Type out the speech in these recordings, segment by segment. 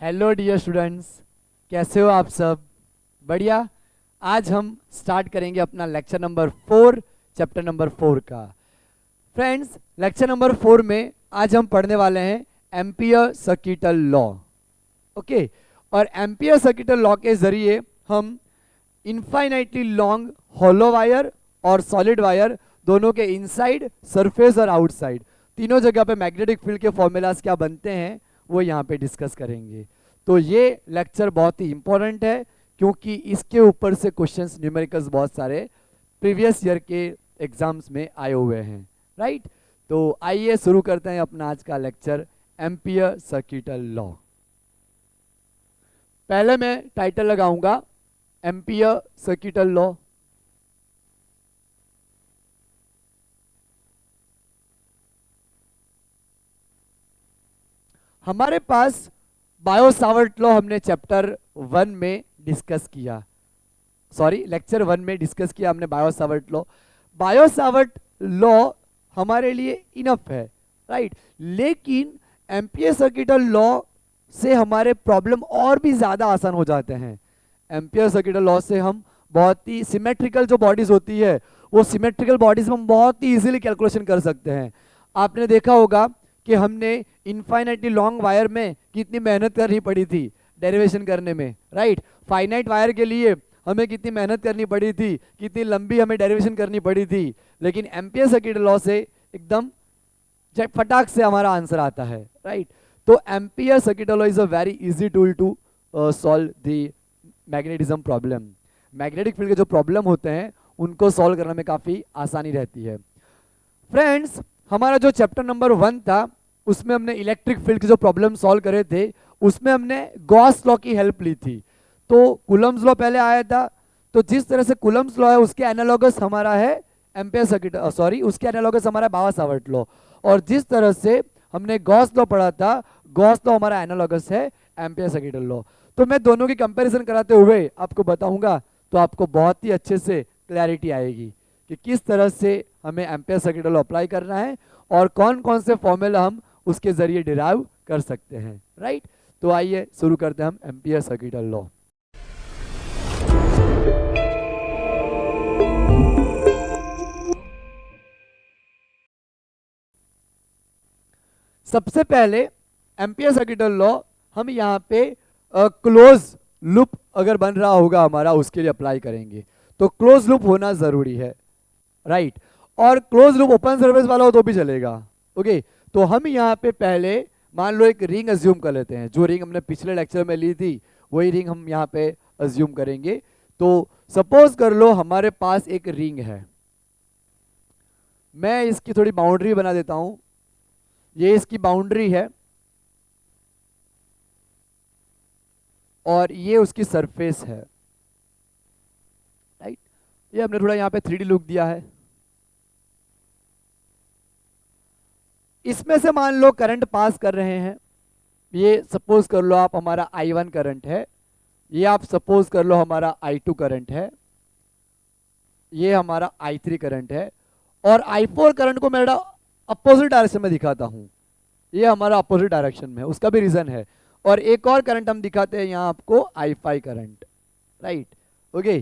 Hello dear students, कैसे हो आप सब? बढ़िया। आज हम स्टार्ट करेंगे अपना लेक्चर नंबर 4, चैप्टर नंबर 4 का। फ्रेंड्स, लेक्चर नंबर 4 में आज हम पढ़ने वाले हैं एम्पियर सर्किटल लॉ। ओके, और एम्पियर सर्किटल लॉ के जरिए हम इनफाइनाइटली लॉन्ग हॉलो वायर और सॉलिड वायर दोनों के इनसाइड, सरफेस और आउटसाइड तीनों जगह पे मैग्नेटिक फील्ड के फॉर्मूलाज क्या बनते हैं वो यहाँ पे डिस्कस करेंगे। तो ये लेक्चर बहुत ही इंपॉर्टेंट है क्योंकि इसके ऊपर से क्वेश्चंस न्यूमेरिकल्स बहुत सारे प्रीवियस ईयर के एग्जाम्स में आए हुए हैं, राइट। तो आइए शुरू करते हैं अपना आज का लेक्चर, एम्पियर सर्किटल लॉ। पहले मैं टाइटल लगाऊंगा एम्पियर सर्किटल लॉ। हमारे पास बायो-सावर्ट लॉ हमने चैप्टर 1 में डिस्कस किया, सॉरी लेक्चर 1 में डिस्कस किया हमने बायो-सावर्ट लॉ। बायो-सावर्ट लॉ हमारे लिए इनफ है, राइट। लेकिन एम्पियर सर्किटल लॉ से हमारे प्रॉब्लम और भी ज़्यादा आसान हो जाते हैं। एम्पियर सर्किटल लॉ से हम बहुत ही सिमेट्रिकल जो बॉडीज होती है वो सिमेट्रिकल बॉडीज में हम बहुत ही इजीली कैलकुलेशन कर सकते हैं। आपने देखा होगा कि हमने इनफाइनाइटली लॉन्ग वायर में कितनी मेहनत करनी पड़ी थी डेरिवेशन करने में, राइट। फाइनाइट वायर के लिए हमें कितनी मेहनत करनी पड़ी थी, कितनी लंबी हमें डेरिवेशन करनी पड़ी थी, लेकिन एम्पियर सर्किटल लॉ से एकदम फटाक से हमारा आंसर आता है, राइट। तो Ampere circuital law is a very easy tool to solve the magnetism problem. Magnetic field के जो प्रॉब्लम होते हैं उनको सॉल्व करने में काफ़ी आसानी रहती है। फ्रेंड्स, हमारा जो चैप्टर नंबर 1 था उसमें हमने इलेक्ट्रिक फील्ड के जो प्रॉब्लम सॉल्व करे थे उसमें हमने गॉस लॉ की हेल्प ली थी। तो कूलम्स लॉ पहले आया था, तो जिस तरह से कूलम्स लॉ है उसके एनालॉगस हमारा है एम्पियर सर्किट, सॉरी उसके एनालॉगस हमारा बायो-सावर्ट लॉ। और जिस तरह से हमने गॉस लॉ पढ़ा था, गॉस लॉ हमारा एनालॉगस है एम्पियर सर्किटल लॉ। तो मैं दोनों की कंपैरिजन कराते हुए आपको बताऊंगा तो आपको बहुत ही अच्छे से क्लैरिटी आएगी कि किस तरह से हमें एम्पियर सर्किटल लॉ अप्लाई करना है और कौन कौन से फॉर्मूला हम उसके जरिए डिराइव कर सकते हैं, राइट। तो आइए शुरू करते हैं हम एम्पियर सर्किटल लॉ। सबसे पहले एम्पियर सर्किटल लॉ हम यहाँ पे क्लोज लूप अगर बन रहा होगा हमारा उसके लिए अप्लाई करेंगे। तो क्लोज लूप होना जरूरी है, राइट। और क्लोज लूप ओपन सर्फेस वाला हो तो भी चलेगा, ओके। तो हम यहाँ पे पहले मान लो एक रिंग अज्यूम कर लेते हैं, जो रिंग हमने पिछले लेक्चर में ली थी वही रिंग हम यहाँ पे अज्यूम करेंगे। तो सपोज कर लो हमारे पास एक रिंग है, मैं इसकी थोड़ी बाउंड्री बना देता हूं। ये इसकी बाउंड्री है और ये उसकी सरफेस है, राइट। ये हमने थोड़ा यहाँ पे 3D लुक दिया है। इसमें से मान लो करंट पास कर रहे हैं, ये सपोज कर लो आप हमारा I1 करंट है, ये आप सपोज कर लो हमारा I2 करंट है, ये हमारा I3 करंट है, और I4 करंट को मैं अपोजिट डायरेक्शन में दिखाता हूं। ये हमारा अपोजिट डायरेक्शन में है, उसका भी रीजन है। और एक और करंट हम दिखाते हैं यहाँ आपको I5 करंट, राइट, ओके।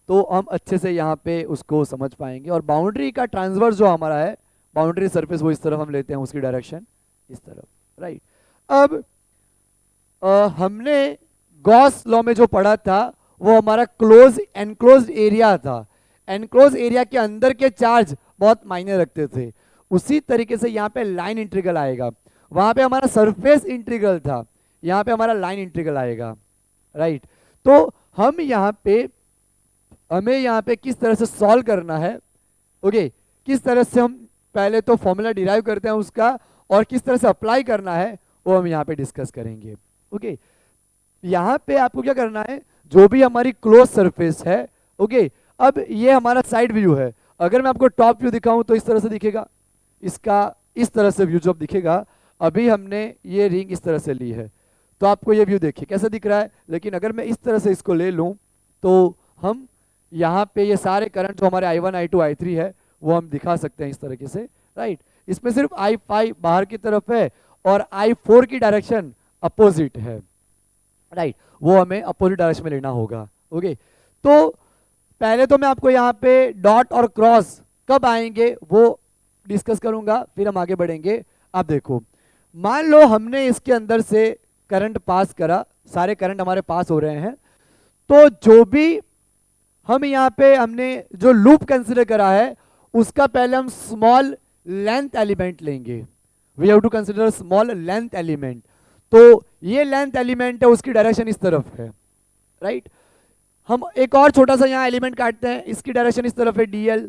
तो हम अच्छे से यहाँ पे उसको समझ पाएंगे। और बाउंड्री का ट्रांसवर्स जो हमारा है, बाउंड्री सरफेस वो इस तरफ हम लेते हैं, उसकी डायरेक्शन इस तरफ, राइट। अब हमने गॉस लॉ में जो पढ़ा था वो हमारा क्लोज एनक्लोज्ड एरिया था। एनक्लोज एरिया के अंदर के चार्ज बहुत मायने रखते थे। उसी तरीके से यहाँ पे लाइन इंटीग्रल आएगा। वहां पे हमारा सरफेस इंटीग्रल था, यहाँ पे हमारा लाइन इंटीग्रल आएगा, राइट। तो हम यहाँ पे हमें यहाँ पे किस तरह से सॉल्व करना है, ओके, किस तरह से हम पहले तो फॉर्मूला डिराइव करते हैं उसका और किस तरह से अप्लाई करना है वो हम यहाँ पे डिस्कस करेंगे, ओके। यहाँ पे आपको क्या करना है, जो भी हमारी क्लोज सरफेस है, ओके। अब ये हमारा साइड व्यू है। अगर मैं आपको टॉप व्यू दिखाऊं तो इस तरह से दिखेगा, इसका इस तरह से व्यू जब दिखेगा। अभी हमने ये रिंग इस तरह से ली है तो आपको ये व्यू देखिए कैसा दिख रहा है। लेकिन अगर मैं इस तरह से इसको ले लूं तो हम यहाँ पे ये सारे करंट जो हमारे I1 I2 I3 है वो हम दिखा सकते हैं इस तरीके से, राइट। इसमें सिर्फ I5 बाहर की तरफ है और I4 की डायरेक्शन अपोजिट है, राइट, वो हमें अपोजिट डायरेक्शन में लेना होगा। ओके, तो पहले तो मैं आपको यहाँ पे डॉट और क्रॉस कब आएंगे वो डिस्कस करूंगा, फिर हम आगे बढ़ेंगे। आप देखो, मान लो हमने इसके अंदर से करंट पास करा, सारे करंट हमारे पास हो रहे हैं, तो जो भी हम यहाँ पे हमने जो लूप कंसिडर करा है उसका पहले हम स्मॉल लेंथ एलिमेंट लेंगे। We have to consider small length element. तो ये लेंथ एलिमेंट है, उसकी डायरेक्शन इस तरफ है, राइट। हम एक और छोटा सा यहाँ एलिमेंट काटते हैं, इसकी डायरेक्शन इस तरफ है dl।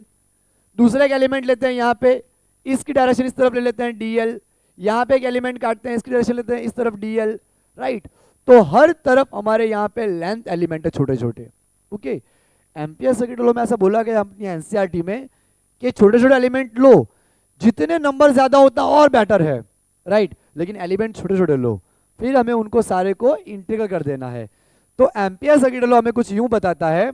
दूसरा एक एलिमेंट लेते हैं यहाँ पे, इसकी डायरेक्शन इस तरफ ले लेते हैं dl। यहाँ पे एक एलिमेंट काटते हैं, इसकी डायरेक्शन लेते हैं इस तरफ dl, राइट। तो हर तरफ हमारे यहाँ पे लेंथ एलिमेंट है छोटे छोटे। ओके, एम्पियर सर्किट लॉ में ऐसा बोला गया अपनी एनसीईआरटी में कि छोटे छोटे एलिमेंट लो, जितने नंबर ज्यादा होता और बेटर है, राइट, लेकिन एलिमेंट छोटे छोटे लो, फिर हमें उनको सारे को इंटीग्रल कर देना है। तो एम्पियर सर्किट लॉ हमें कुछ यूं बताता है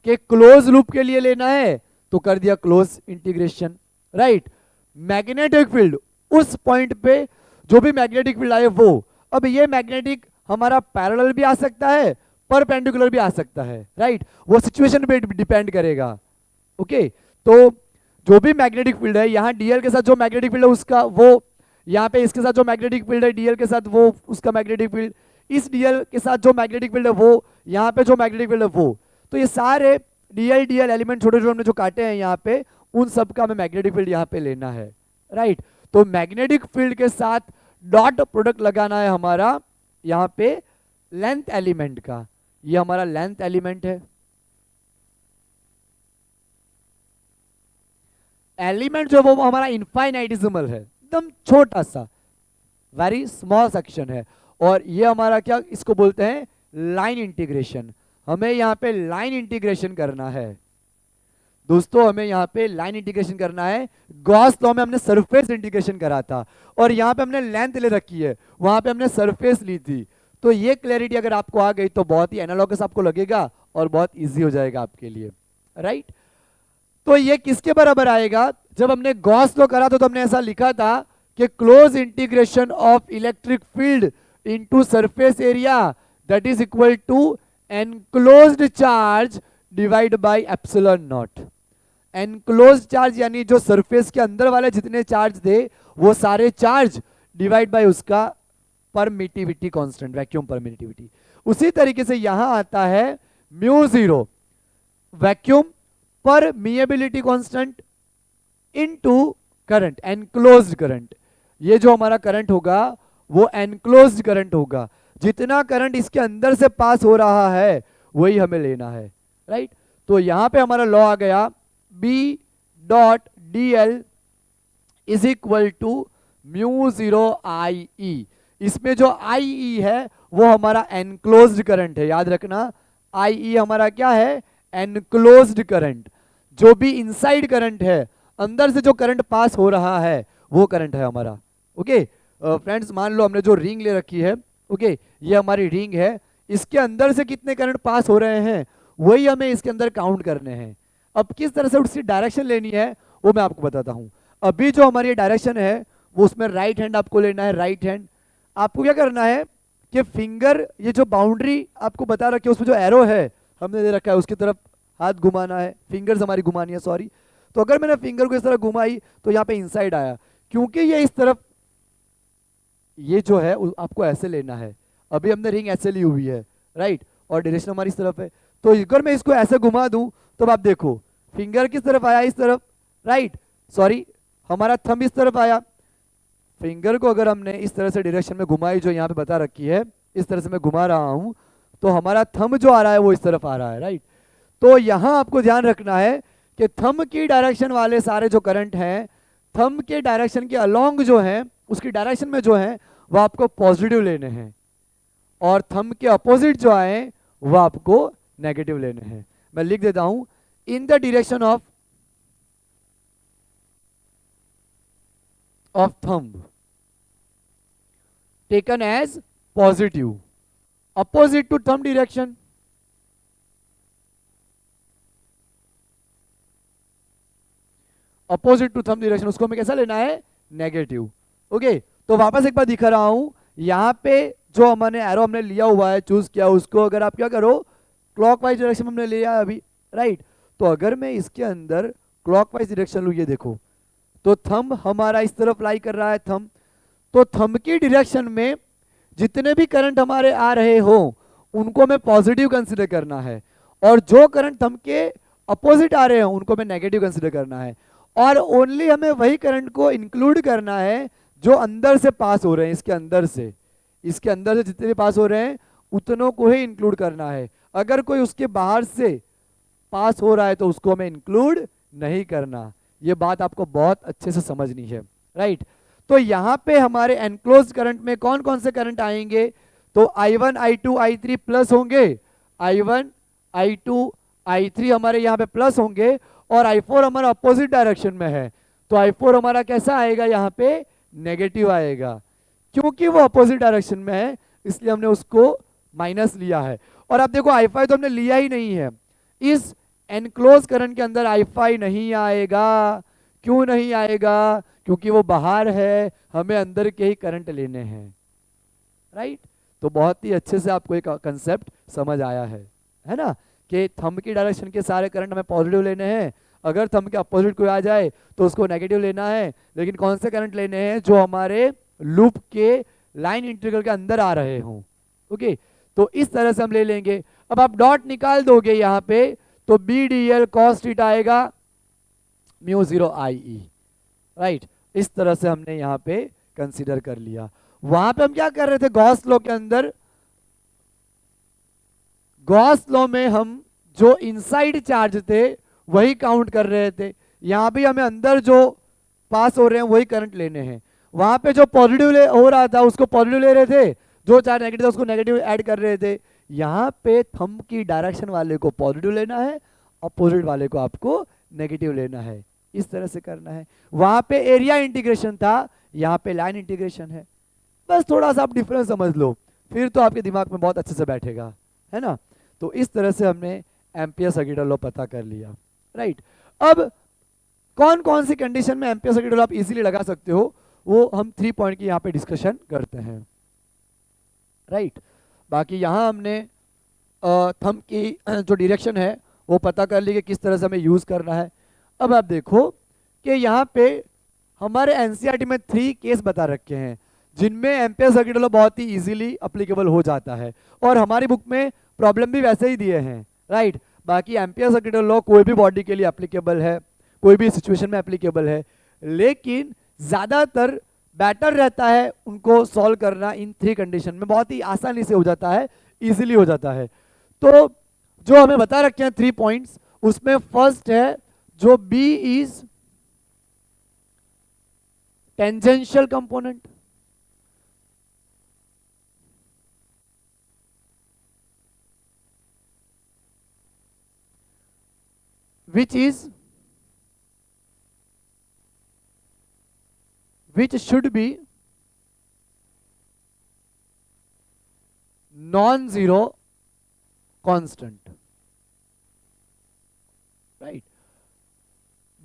कि क्लोज लूप के लिए लेना है तो कर दिया close integration, right. Magnetic field, उस पॉइंट पे जो भी मैग्नेटिक फील्ड आए वो, अब ये मैग्नेटिक हमारा पैरेलल भी आ सकता है, परपेंडिकुलर भी आ सकता है, राइट, वो सिचुएशन पे डिपेंड करेगा। ओके, तो जो भी मैग्नेटिक फील्ड है, यहाँ डीएल के साथ जो मैग्नेटिक फील्ड है उसका वो, यहाँ पे इसके साथ जो मैग्नेटिक फील्ड है डीएल के साथ वो उसका मैग्नेटिक फील्ड, इस डीएल के साथ जो मैग्नेटिक फील्ड है वो, यहाँ पे जो मैग्नेटिक फील्ड है वो, तो ये सारे डीएल एलिमेंट छोटे छोटे हमने जो काटे हैं यहाँ पे, उन सब का हमें मैग्नेटिक फील्ड यहाँ पे लेना है, राइट। तो मैग्नेटिक फील्ड के साथ डॉट प्रोडक्ट लगाना है हमारा यहाँ पे लेंथ एलिमेंट का। ये हमारा लेंथ एलिमेंट है। एलिमेंट जो वो हमारा इनफाइनाइटिसिमल है, एकदम छोटा सा, वेरी स्मॉल सेक्शन है। और ये हमारा क्या, इसको बोलते हैं लाइन इंटीग्रेशन। हमें यहाँ पे लाइन इंटीग्रेशन करना है दोस्तों, हमें यहाँ पे लाइन इंटीग्रेशन करना है। गॉस लॉ में हमने सरफेस इंटीग्रेशन करा था, और यहाँ पे हमने लेंथ ले रखी है, वहां पे हमने सरफेस ली थी। तो ये क्लैरिटी अगर आपको आ गई तो बहुत ही एनालॉगस आपको लगेगा और बहुत इजी हो जाएगा आपके लिए, राइट। तो ये किसके बराबर आएगा, जब हमने गॉस लॉ करा था तो हमने ऐसा लिखा था कि close integration of electric field into surface area that is equal to enclosed charge divide by epsilon naught. Enclosed charge यानी जो सरफेस के अंदर वाले जितने चार्ज थे वो सारे चार्ज डिवाइड बाय उसका परमिटिविटी कांस्टेंट, वैक्यूम परमिटिविटी। उसी तरीके से यहां आता है mu zero vacuum permeability constant into current, enclosed current. ये जो हमारा करंट होगा वो एनक्लोज्ड करंट होगा, जितना करंट इसके अंदर से पास हो रहा है वही हमें लेना है, राइट। तो यहां पे हमारा लॉ आ गया B dot DL is equal to mu zero IE। इसमें जो IE है वो हमारा एनक्लोज्ड करंट है, याद रखना IE हमारा क्या है, एनक्लोज्ड करंट। जो भी इनसाइड करंट है, अंदर से जो करंट पास हो रहा है वो करंट है हमारा। ओके फ्रेंड्स, मान लो हमने जो रिंग ले रखी है, ओके ये हमारी रिंग है, इसके अंदर से कितने करंट पास हो रहे हैं वही हमें इसके अंदर काउंट करने हैं। अब किस तरह से उसकी डायरेक्शन लेनी है वो मैं आपको बताता हूं। अभी जो हमारी डायरेक्शन है वो उसमें राइट हैंड आपको लेना है। राइट हैंड आपको क्या करना है कि फिंगर, ये जो बाउंड्री आपको बता रखी है उसमें जो एरो है हमने दे रखा है उसकी तरफ हाथ घुमाना है, फिंगर्स हमारी घुमानी है, सॉरी। तो अगर मैंने फिंगर को इस तरह घुमाई तो यहाँ पे इनसाइड आया, क्योंकि ये इस तरफ, ये जो है आपको ऐसे लेना है। अभी हमने रिंग ऐसे ली हुई है, राइट, और डायरेक्शन हमारी इस तरफ है। तो अगर मैं इसको ऐसे घुमा दूं तो आप देखो फिंगर किस तरफ आया, इस तरफ, राइट, सॉरी हमारा थंब इस तरफ आया। फिंगर को अगर हमने इस तरह से डायरेक्शन में घुमाई जो यहाँ पे बता रखी है, इस तरह से मैं घुमा रहा हूं, तो हमारा थंब जो आ रहा है वो इस तरफ आ रहा है, राइट। तो यहां आपको ध्यान रखना है कि थंब की डायरेक्शन वाले सारे जो करंट हैं, थंब के डायरेक्शन के अलोंग जो है, उसकी डायरेक्शन में जो है वो आपको पॉजिटिव लेने हैं, और थंब के अपोजिट जो आए वो आपको नेगेटिव लेने हैं। मैं लिख देता हूं, in the direction of thumb taken as positive, opposite to thumb direction opposite to thumb direction, उसको हमें कैसा लेना है, नेगेटिव। ओके, तो वापस एक बार दिखा रहा हूं, यहां पे जो हमने एरो हमने लिया हुआ है, चूज किया, उसको अगर आप क्या करो, क्लॉकवाइज डायरेक्शन में हमने लिया है अभी, राइट। तो अगर मैं इसके अंदर क्लॉकवाइज डायरेक्शन लूँ, ये देखो, तो थंब हमारा इस तरफ लाई कर रहा है, थंब, तो थंब की डायरेक्शन में जितने भी करंट हमारे आ रहे हो उनको हमें पॉजिटिव कंसिडर करना है, और जो करंट थंब के अपोजिट आ रहे हो उनको हमें नेगेटिव कंसिडर करना है, और ओनली हमें वही करंट को इंक्लूड करना है जो अंदर से पास हो रहे हैं, इसके अंदर से जितने भी पास हो रहे हैं उतनों को ही इंक्लूड करना है। अगर कोई उसके बाहर से पास हो रहा है तो उसको हमें इंक्लूड नहीं करना। ये बात आपको बहुत अच्छे से समझनी है, राइट। तो यहाँ पे हमारे एनक्लोज करंट में कौन कौन से करंट आएंगे, तो I1 I2 I3 प्लस होंगे, I1 I2 I3 हमारे यहाँ पे प्लस होंगे, और I4 हमारा अपोजिट डायरेक्शन में है, तो I4 हमारा कैसा आएगा, यहाँ पे नेगेटिव आएगा, क्योंकि वो अपोजिट डायरेक्शन में है इसलिए हमने उसको माइनस लिया है। और अब देखो I5 तो हमने लिया ही नहीं है, इस एनक्लोज करंट के अंदर I5 नहीं आएगा। क्यों नहीं आएगा, क्योंकि वो बाहर है, हमें अंदर के ही करंट लेने हैं, राइट। तो बहुत ही अच्छे से आपको एक कंसेप्ट समझ आया है ना, कि थंब की डायरेक्शन के सारे करंट हमें पॉजिटिव लेने हैं, अगर थंब के अपोजिट कोई आ जाए तो उसको नेगेटिव लेना है, लेकिन कौन से करंट लेने हैं, जो हमारे लूप के लाइन इंटीग्रल के अंदर आ रहे हों, ओके। तो इस तरह से हम ले लेंगे। अब आप डॉट निकाल दोगे यहाँ पे, तो B D L cos theta आएगा म्यू 0 आई ई, राइट। इस तरह से हमने यहाँ पे कंसीडर कर लिया। वहां पे हम क्या कर रहे थे, गॉस लॉ के अंदर, गॉस लॉ में हम जो इनसाइड चार्ज थे वही काउंट कर रहे थे, यहाँ भी हमें अंदर जो पास हो रहे हैं वही करंट लेने हैं। वहां पे जो पॉजिटिव हो रहा था उसको पॉजिटिव ले रहे थे, जो चार्ज नेगेटिव था उसको नेगेटिव ऐड कर रहे थे। यहाँ पे थंब की डायरेक्शन वाले को पॉजिटिव लेना है, अपोजिट वाले को आपको नेगेटिव लेना है, इस तरह से करना है। वहां पे एरिया इंटीग्रेशन था, यहाँ पे लाइन इंटीग्रेशन है। बस थोड़ा सा आप डिफरेंस समझ लो, फिर तो आपके दिमाग में बहुत अच्छे से बैठेगा, है ना। तो इस तरह से हमने एम्पियर सर्किट लॉ पता कर लिया, राइट। अब कौन कौन सी कंडीशन में एम्पियर सर्किट लॉ आप इजीली लगा सकते हो, वो हम 3 पॉइंट की यहाँ पे डिस्कशन करते हैं, राइट। बाकी यहाँ हमने थंब की जो डायरेक्शन है वो पता कर ली कि किस तरह से हमें यूज करना है। अब आप देखो कि यहाँ पे हमारे एनसीईआरटी में 3 केस बता रखे हैं जिनमें एम्पियर सर्किट लॉ बहुत ही इजीली अप्लीकेबल हो जाता है, और हमारी बुक में प्रॉब्लम भी वैसे ही दिए हैं, राइट। बाकी एम्पियर सर्किट लॉ कोई भी बॉडी के लिए एप्लीकेबल है, कोई भी सिचुएशन में एप्लीकेबल है, लेकिन ज़्यादातर बेटर रहता है उनको सॉल्व करना इन 3 कंडीशन में, बहुत ही आसानी से हो जाता है, इजीली हो जाता है। तो जो हमें बता रखे हैं 3 पॉइंट्स, उसमें फर्स्ट है जो B is tangential component, which should be non-zero constant, right.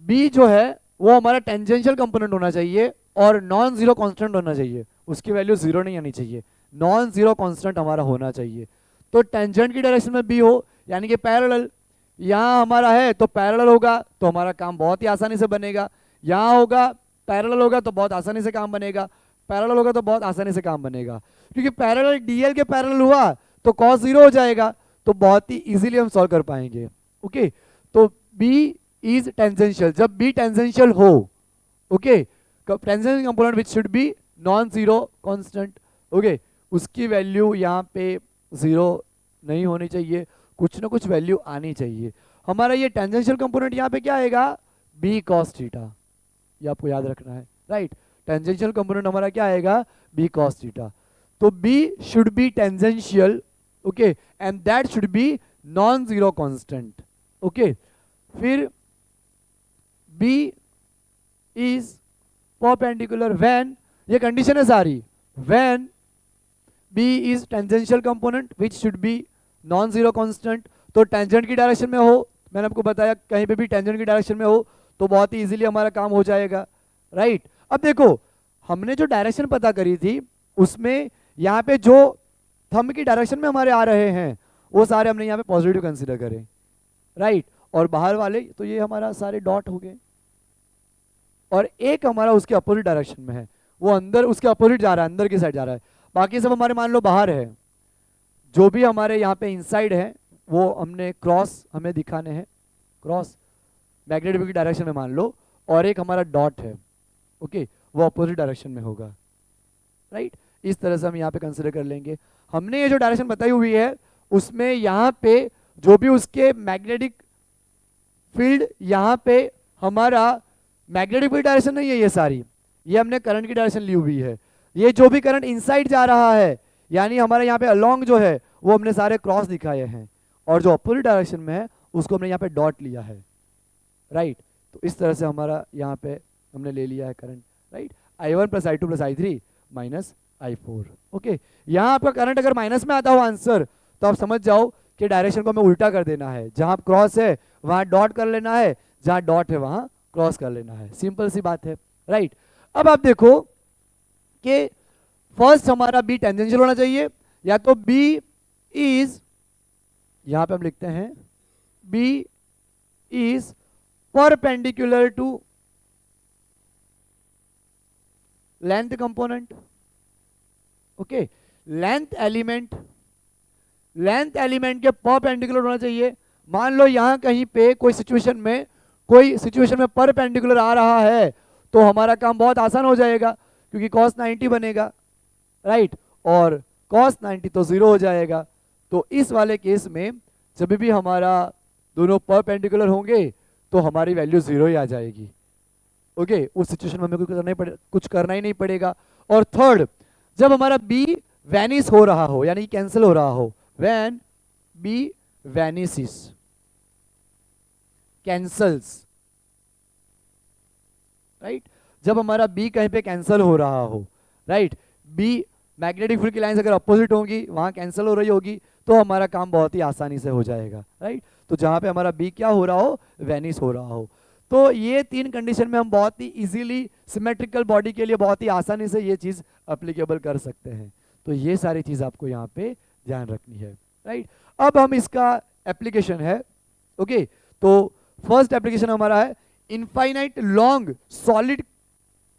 B जो है वो हमारा टेंजेंशियल कंपोनेंट होना चाहिए और नॉन जीरो कांस्टेंट होना चाहिए, उसकी वैल्यू जीरो नहीं आनी चाहिए, नॉन जीरो कांस्टेंट हमारा होना चाहिए। तो टेंजेंट की डायरेक्शन में बी हो, यानी कि पैरेलल, यहाँ हमारा है तो पैरेलल होगा तो हमारा काम बहुत ही आसानी से बनेगा, यहाँ होगा पैरेलल होगा तो बहुत आसानी से काम बनेगा, पैरेलल होगा तो बहुत आसानी से काम बनेगा, क्योंकि पैरेलल डीएल के पैरेलल हुआ तो कॉस जीरो हो जाएगा, तो बहुत ही इजीली हम सॉल्व कर पाएंगे, ओके। तो बी इज टेंजेंशियल, जब बी टेंजेंशियल हो, okay, tangential component which should be non zero constant, okay, उसकी वैल्यू यहाँ पे जीरो नहीं होनी चाहिए, कुछ ना कुछ वैल्यू आनी चाहिए। हमारा ये टेंजेंशियल कंपोनेंट यहाँ पे क्या आएगा, बी कॉस थीटा, ये आपको याद रखना है, राइट। टेंजेंशियल कंपोनेंट हमारा क्या आएगा, बी कॉस थीटा। तो B should be tangential, okay, and that should be non zero constant, okay. फिर बी इज परपेंडिकुलर व्हेन, ये कंडीशन है सारी, when B is tangential component which should be non zero constant, तो tangent की direction में हो, मैंने आपको बताया कहीं पे भी टेंजेंट की डायरेक्शन में हो तो बहुत ही इजीली हमारा काम हो जाएगा, राइट। अब देखो हमने जो डायरेक्शन पता करी थी उसमें यहाँ पे जो थंब की डायरेक्शन में हमारे आ रहे हैं वो सारे हमने यहाँ पे पॉजिटिव कंसीडर करें, राइट। और बाहर वाले तो ये हमारा सारे डॉट हो गए, और एक हमारा उसके अपोजिट डायरेक्शन में है, वो अंदर उसके अपोजिट जा रहा है, अंदर की साइड जा रहा है। बाकी सब हमारे मान लो बाहर है। जो भी हमारे यहाँ पे इनसाइड है वो हमने क्रॉस हमें दिखाने हैं, क्रॉस मैग्नेटिक फील्ड की डायरेक्शन में मान लो, और एक हमारा डॉट है, ओके, वो अपोजिट डायरेक्शन में होगा, राइट। इस तरह से हम यहाँ पे कंसिडर कर लेंगे। हमने ये जो डायरेक्शन बताई हुई है उसमें यहाँ पे जो भी उसके मैग्नेटिक फील्ड, यहाँ पे हमारा मैग्नेटिक फील्ड डायरेक्शन नहीं है ये सारी, ये हमने करंट की डायरेक्शन ली हुई है। ये जो भी करंट इनसाइड जा रहा है यानी हमारे यहाँ पे अलोंग जो है वो हमने सारे क्रॉस दिखाए हैं, और जो अपोजिट डायरेक्शन में है उसको हमने यहाँ पे डॉट लिया है, राइट। तो इस तरह से हमारा यहाँ पे हमने ले लिया है current, right. I1 plus I2 plus I3 minus I4, okay. यहाँ आपका करंट अगर माइनस में आता हो आंसर तो आप समझ जाओ कि डायरेक्शन को हमें उल्टा कर देना है, जहाँ क्रॉस है वहाँ डॉट कर लेना है, जहाँ डॉट है वहाँ क्रॉस कर लेना है, सिंपल सी बात है, राइट। अब आप देखो कि फर्स्ट हमारा बी टेंजेंशियल होना चाहिए, या तो बी इज, यहां पे हम लिखते हैं B is perpendicular to length component, okay. Length element के परपेंडिकुलर होना चाहिए। मान लो यहां कहीं पे कोई सिचुएशन में परपेंडिकुलर आ रहा है तो हमारा काम बहुत आसान हो जाएगा, क्योंकि cos 90 बनेगा, राइट, और cos 90 तो 0 हो जाएगा। तो इस वाले केस में जब भी हमारा दोनों परपेंडिकुलर होंगे तो हमारी वैल्यू 0 ही आ जाएगी, ओके। उस सिचुएशन में हमें कुछ करना ही नहीं पड़ेगा। और थर्ड, जब हमारा b वैनिश हो रहा हो यानी कैंसिल हो रहा हो, when b vanishes, cancels, right, जब हमारा b कहीं पे कैंसिल हो रहा हो, राइट, b मैग्नेटिक फील्ड की लाइंस अगर अपोजिट होंगी वहां कैंसिल हो रही होगी तो हमारा काम बहुत ही आसानी से हो जाएगा, राइट। तो जहां पे हमारा b क्या हो रहा हो, वैनिश हो रहा हो। तो ये तीन कंडीशन में हम बहुत ही इजीली सिमेट्रिकल बॉडी के लिए बहुत ही आसानी से ये चीज अप्लीकेबल कर सकते हैं। तो ये सारी चीज आपको यहाँ पे ध्यान रखनी है, राइट। अब हम इसका एप्लीकेशन है, ओके। तो फर्स्ट एप्लीकेशन हमारा है infinite long solid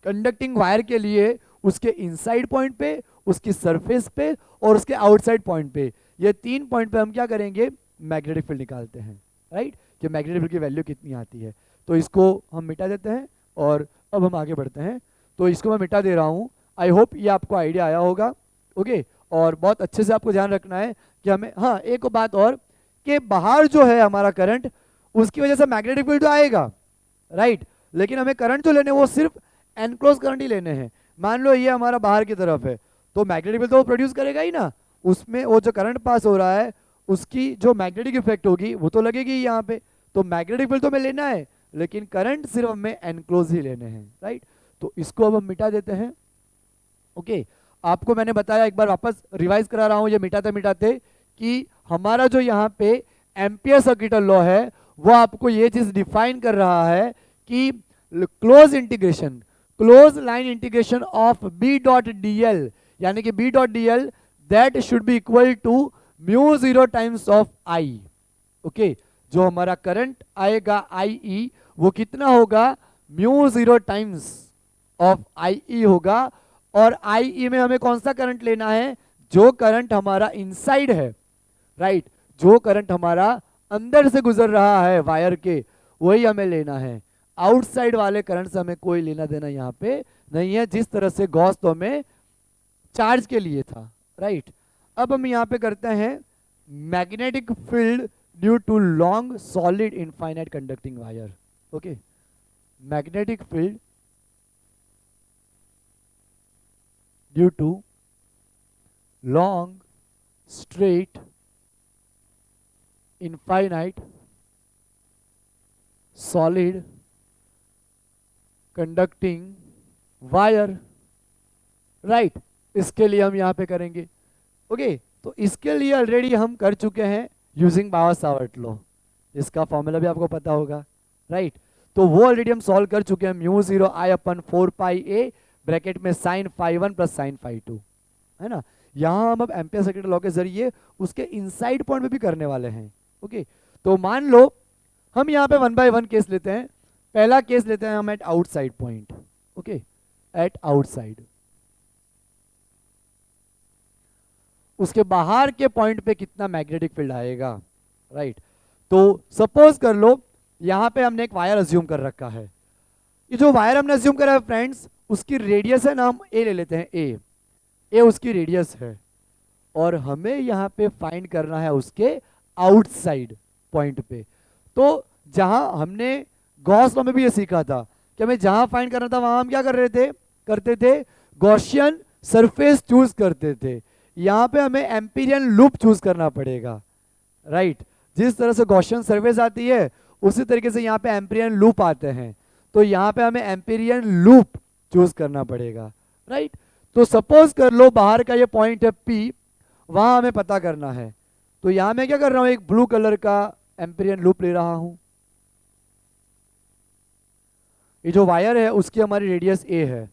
conducting wire के लिए उसके इनसाइड पॉइंट पे, उसकी सरफेस पे और उसके आउटसाइड पॉइंट पे, ये 3 पॉइंट पे हम क्या करेंगे, मैग्नेटिक फील्ड निकालते हैं, राइट, कि मैग्नेटिक फील्ड की वैल्यू कितनी आती है। तो इसको हम मिटा देते हैं और अब हम आगे बढ़ते हैं। तो इसको मैं मिटा दे रहा हूँ। आई होप ये आपको आइडिया आया होगा, ओके। और बहुत अच्छे से आपको ध्यान रखना है कि हमें, हाँ एक बात और, कि बाहर जो है हमारा करंट उसकी वजह से मैग्नेटिक फील्ड तो आएगा, राइट, लेकिन हमें करंट जो लेने वो सिर्फ एनक्लोज करंट ही लेने हैं। मान लो ये हमारा बाहर की तरफ है तो मैग्नेटिक फील्ड तो वो प्रोड्यूस करेगा ही ना, उसमें वो जो करंट पास हो रहा है उसकी जो मैग्नेटिक इफेक्ट होगी वो तो लगेगी यहाँ पे। तो मैग्नेटिक फील्ड तो हमें लेना है लेकिन करंट सिर्फ हमें एनक्लोज ही लेने हैं, राइट। तो इसको अब हम मिटा देते हैं, ओके। आपको मैंने बताया, एक बार वापस रिवाइज करा रहा हूं ये मिटाते मिटाते, कि हमारा जो यहाँ पे एम्पियर सर्किटल लॉ है वो आपको ये चीज डिफाइन कर रहा है कि close line integration of B dot D L, यानी कि B dot D L that should be equal to mu 0 times of I, okay. जो हमारा करंट आएगा IE वो कितना होगा, म्यू 0 टाइम्स ऑफ IE होगा। और IE में हमें कौन सा करंट लेना है, जो करंट हमारा इनसाइड है, राइट, जो करंट हमारा अंदर से गुजर रहा है वायर के वही हमें लेना है। आउटसाइड वाले करंट से हमें कोई लेना देना यहाँ पे नहीं है, जिस तरह से गॉस तो हमें चार्ज के लिए था, राइट। अब हम यहाँ पे करते हैं magnetic field due to long solid infinite conducting wire, okay. Magnetic field due to long straight infinite solid conducting wire, right. इसके लिए हम यहाँ पे करेंगे, ओके। तो इसके लिए ऑलरेडी हम कर चुके हैं यूजिंग बायोट-सावर्ट लॉ, इसका फॉर्मूला भी आपको पता होगा, राइट। तो वो ऑलरेडी हम सॉल्व कर चुके हैं, mu 0 I/4 pi A bracket में sin phi 1 plus sin phi 2, है ना। यहाँ हम अब एम्पियर सर्किट लॉ के जरिए उसके इनसाइड पॉइंट पे भी करने वाले हैं। ओके, तो मान लो हम यहाँ पे 1 बाय 1 केस लेते हैं। पहला केस लेते हैं हम at outside point. Okay, at outside, उसके बाहर के पॉइंट पे कितना मैग्नेटिक फील्ड आएगा, राइट। तो सपोज कर लो यहाँ पे हमने एक वायर अज्यूम कर रखा है। ये जो वायर हमने अज्यूम करा है फ्रेंड्स, उसकी रेडियस है ना, हम ए ले लेते हैं, ए उसकी रेडियस है, और हमें यहाँ पे फाइंड करना है उसके आउटसाइड पॉइंट पे। तो जहां हमने गॉस लॉ में भी ये सीखा था कि हमें जहां फाइंड करना था वहां हम क्या करते थे गॉसियन सरफेस चूज करते थे। यहाँ पे हमें एम्पीरियन लूप चूज करना पड़ेगा, राइट। जिस तरह से गॉसियन सरफेस आती है उसी तरीके से यहाँ पे एम्पीरियन लूप आते हैं, तो यहाँ पे हमें एम्पीरियन लूप चूज करना पड़ेगा, राइट। तो सपोज कर लो बाहर का ये पॉइंट है पी, वहां हमें पता करना है। तो यहां मैं क्या कर रहा हूं, एक ब्लू कलर का एम्पीरियन लूप ले रहा हूं। ये जो वायर है उसकी हमारी रेडियस ए है,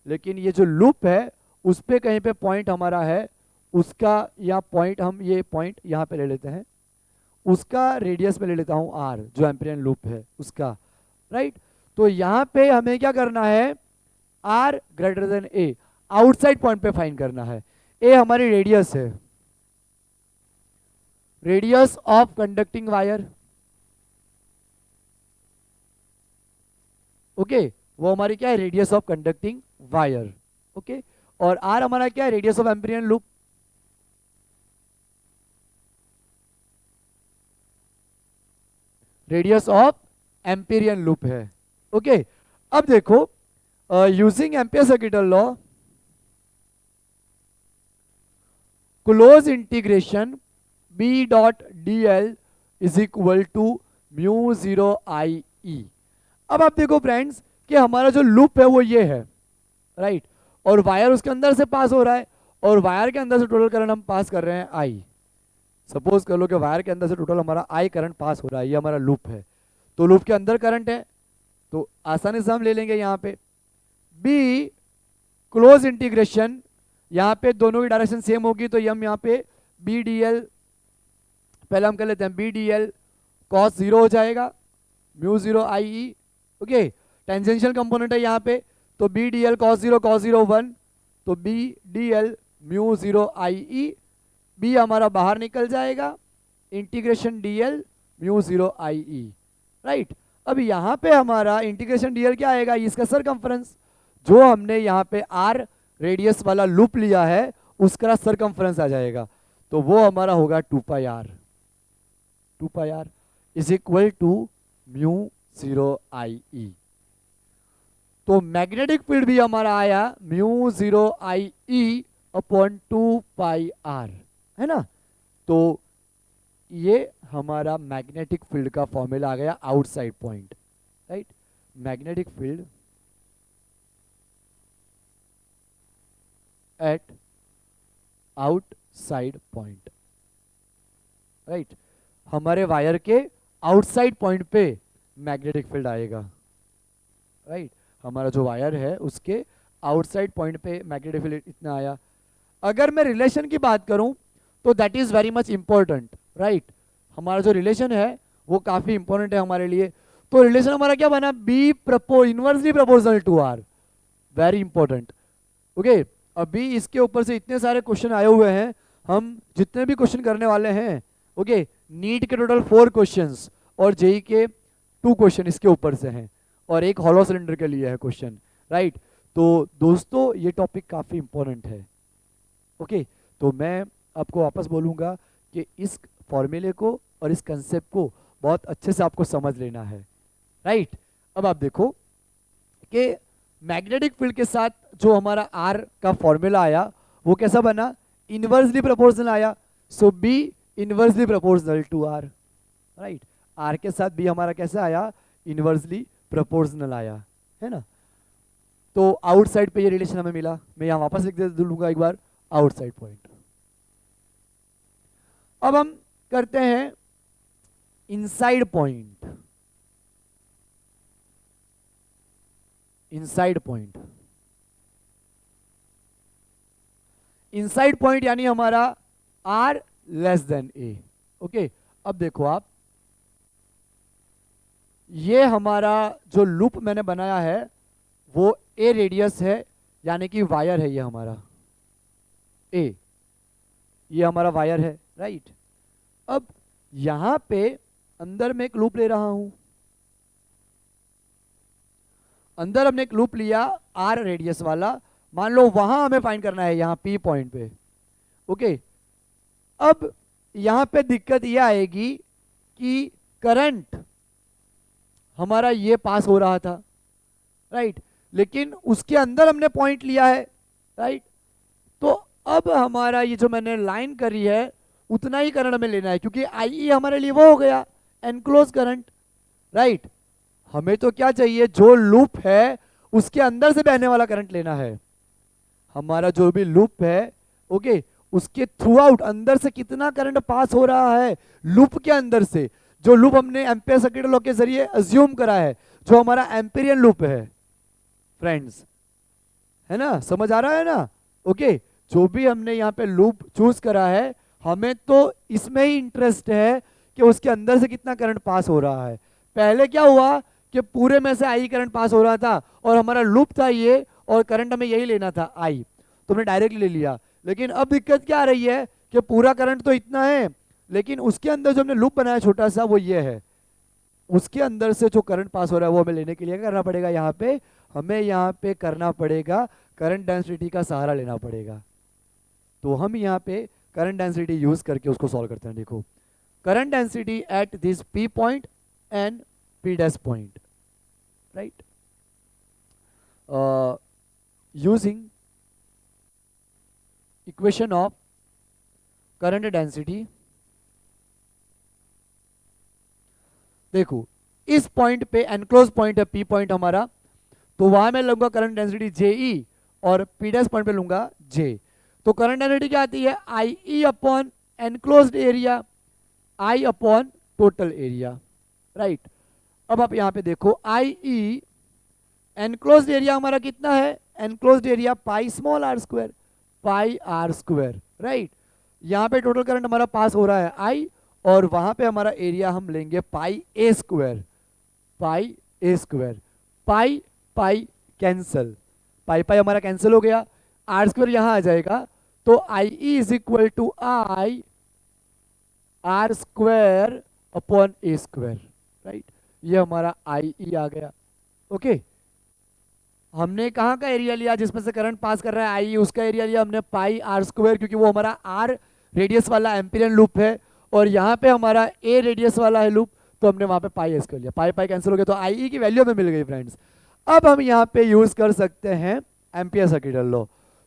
लेकिन ये जो लूप है उस पे कहीं पे पॉइंट हमारा है, उसका या पॉइंट हम ये पॉइंट यहां पे ले लेते हैं, उसका रेडियस में ले लेता हूं आर, जो एम्पीरियन लूप है उसका, राइट। तो यहां पे हमें क्या करना है, R greater than A, outside point पे फाइंड करना है। ए हमारी रेडियस है, radius of conducting wire. Okay, वो हमारी क्या है, radius of conducting wire. Okay, और आर हमारा क्या है, radius of Amperian loop. Radius of Amperian loop है। ओके, अब देखो using Ampere circuit law, close integration B dot D L is equal to mu zero I E. अब आप देखो फ्रेंड्स कि हमारा जो लूप है वो ये है, राइट, और वायर उसके अंदर से पास हो रहा है, और वायर के अंदर से टोटल करंट हम पास कर रहे हैं आई। सपोज कर लो कि वायर के अंदर से टोटल हमारा आई करंट पास हो रहा है, ये हमारा लूप है। तो लूप के अंदर करंट है, तो आसानी से हम ले लेंगे यहाँ पे बी क्लोज इंटीग्रेशन, यहाँ पे दोनों की डायरेक्शन सेम होगी, तो हम यहाँ पे बी डी एल, पहले हम कर लेते हैं B D L cos zero हो जाएगा, mu zero I E. Okay, tangential component है यहाँ पे, तो B D L cos zero 1, तो B D L mu zero I E, B हमारा बाहर निकल जाएगा, integration D L mu zero I E, right. अब यहाँ पे हमारा इंटीग्रेशन डी एल क्या आएगा, इसका सरकमफ्रेंस, जो हमने यहाँ पे आर रेडियस वाला लूप लिया है उसका सरकमफ्रेंस आ जाएगा, तो वो हमारा होगा 2 pi R is equal to mu zero I E. तो मैग्नेटिक फील्ड भी हमारा आया mu zero I E upon 2 pi R, है ना। तो ये हमारा मैग्नेटिक फील्ड का फॉर्मूला आ गया outside point, right. Magnetic field at outside point, right. हमारे वायर के आउटसाइड पॉइंट पे मैग्नेटिक फील्ड आएगा, राइट। हमारा जो वायर है उसके आउटसाइड पॉइंट पे मैग्नेटिक फील्ड इतना आया। अगर मैं रिलेशन की बात करूं तो that is very much important, right. हमारा जो रिलेशन है वो काफी इंपॉर्टेंट है हमारे लिए। तो रिलेशन हमारा क्या बना, B inversely proportional to R, very important. Okay, अभी इसके ऊपर से इतने सारे क्वेश्चन आए हुए हैं, हम जितने भी क्वेश्चन करने वाले हैं, ओके, नीट के टोटल 4 क्वेश्चंस और जेई के 2 क्वेश्चन इसके ऊपर से हैं, और एक हॉलो सिलेंडर के लिए है क्वेश्चन, राइट। तो दोस्तों ये टॉपिक काफी इंपॉर्टेंट है। ओके, तो मैं आपको वापस बोलूंगा कि इस फॉर्मूले को और इस कंसेप्ट को बहुत अच्छे से आपको समझ लेना है, राइट। अब आप देखो कि मैग्नेटिक फील्ड के साथ जो हमारा आर का फॉर्मूला आया वो कैसा बना, इनवर्सली प्रोपोर्शनल आया। So B inversely proportional to R, right. R के साथ बी हमारा कैसा आया, इनवर्सली प्रोपोर्शनल आया, है ना। तो आउटसाइड पे ये रिलेशन हमें मिला, मैं यहां वापस लिख दे दूंगा एक बार, आउटसाइड पॉइंट। अब हम करते हैं inside point. Inside point, inside point यानी हमारा R less than A. Okay, अब देखो आप, ये हमारा जो लूप मैंने बनाया है वो ए रेडियस है, यानी कि वायर है ये हमारा ए, ये हमारा वायर है, राइट। अब यहां पे अंदर में एक लूप ले रहा हूं, अंदर हमने एक लूप लिया आर रेडियस वाला, मान लो वहां हमें फाइंड करना है यहां पी पॉइंट पे। ओके, अब यहां पे दिक्कत ये आएगी कि करंट हमारा ये पास हो रहा था, राइट, लेकिन उसके अंदर हमने पॉइंट लिया है, राइट। तो अब हमारा ये जो मैंने लाइन करी है उतना ही करंट हमें लेना है, क्योंकि आई हमारे लिए वो हो गया एनक्लोज करंट, राइट। हमें तो क्या चाहिए, जो लूप है उसके अंदर से बहने वाला करंट लेना है। हमारा जो भी लूप है, ओके, उसके थ्रू आउट अंदर से कितना करंट पास हो रहा है लूप के अंदर से, जो लूप हमने एम्पियर सर्किट लॉ के जरिए अज्यूम करा है, जो हमारा एम्पिरियन लूप है फ्रेंड्स, है ना, समझ आ रहा है ना। ओके, जो भी हमने यहाँ पे लूप चूज करा है, हमें तो इसमें ही इंटरेस्ट है कि उसके अंदर से कितना करंट पास हो रहा है। पहले क्या हुआ कि पूरे में से आई करंट पास हो रहा था और हमारा लूप था ये, और करंट हमें यही लेना था आई, तो हमने डायरेक्टली ले लिया। लेकिन अब दिक्कत क्या आ रही है कि पूरा करंट तो इतना है, लेकिन उसके अंदर जो हमने लूप बनाया छोटा सा वो ये है, उसके अंदर से जो करंट पास हो रहा है वो हमें लेने के लिए क्या करना पड़ेगा, यहाँ पे हमें यहाँ पे करना पड़ेगा करंट डेंसिटी का सहारा लेना पड़ेगा। तो हम यहाँ पे करंट डेंसिटी यूज करके उसको सॉल्व करते हैं। देखो, current density at this P point and P dash point, right, using equation of current density। देखो, इस पॉइंट पे एनक्लोज पॉइंट है पी पॉइंट हमारा, तो वहां मैं लूंगा करंट डेंसिटी जेई और पी डैश पॉइंट पे लूंगा जे। तो करंट डेंसिटी क्या आती है, आई ई अपॉन एनक्लोज्ड एरिया, आई अपॉन टोटल एरिया, राइट। अब आप यहां पे देखो, आई ई एनक्लोज्ड एरिया हमारा कितना है, enclosed area pi small R square, pi R square, right. यहाँ पे टोटल करंट हमारा पास हो रहा है आई, और वहां पे हमारा एरिया हम लेंगे पाई ए स्क्वायर, पाई ए स्क्वायर, पाई पाई कैंसल, पाई पाई हमारा कैंसिल हो गया, आर स्क्वायर यहां आ जाएगा, तो I E is equal to I R square upon A square, right. ये हमारा आई ई आ गया। ओके, हमने कहाँ का एरिया लिया जिसमें से करंट पास कर रहा है आई, उसका एरिया लिया हमने पाई आर स्क्वायर, क्योंकि वो हमारा आर रेडियस वाला एम्पिरियन लूप है, और यहाँ पे हमारा ए रेडियस वाला है लूप, तो हमने वहाँ पे पाई एस कर लिया, पाई पाई कैंसिल हो गया, तो आई ई की वैल्यू हमें मिल गई फ्रेंड्स। अब हम यहाँ पे यूज कर सकते हैं एम्पियर सर्किटल लॉ।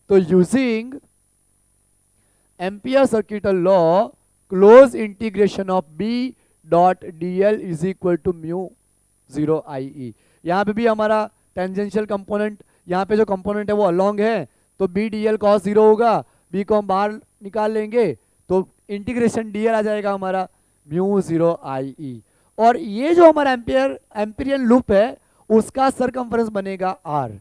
तो using Ampere circuital law, close integration of B dot D L is equal to mu zero I E. यहाँ पे भी हमारा टेंजेंशियल कंपोनेंट, यहाँ पे जो कंपोनेंट है वो अलोंग है, तो B D L cos zero होगा, बी को हम बाहर निकाल लेंगे, तो इंटीग्रेशन डी एल आ जाएगा हमारा म्यू जीरो आई ई। और ये जो हमारा एम्पिरियन लूप है उसका सरकमफ्रेंस बनेगा R,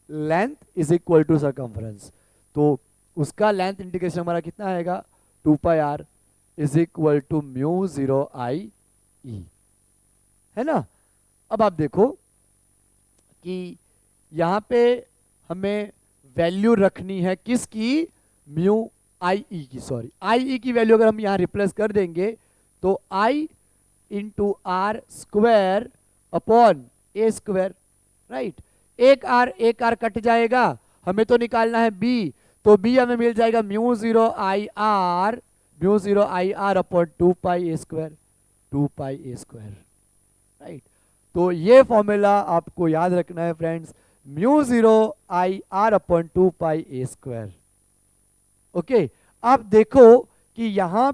length is equal to circumference, तो उसका लेंथ इंटीग्रेशन हमारा कितना आएगा, 2 pi R is equal to mu zero I E, है ना। अब आप देखो कि यहाँ पे हमें वैल्यू रखनी है किसकी, म्यू आई ई की, सॉरी आई ई की वैल्यू अगर हम यहाँ रिप्लेस कर देंगे तो I into R square upon A square, right. एक आर कट जाएगा, हमें तो निकालना है बी, तो बी हमें मिल जाएगा mu zero I R upon 2 pi A square, 2 pi A square, right. तो ये फॉर्मूला आपको याद रखना है friends, mu zero I R upon 2 pi A square. Okay, आप देखो कि यहाँ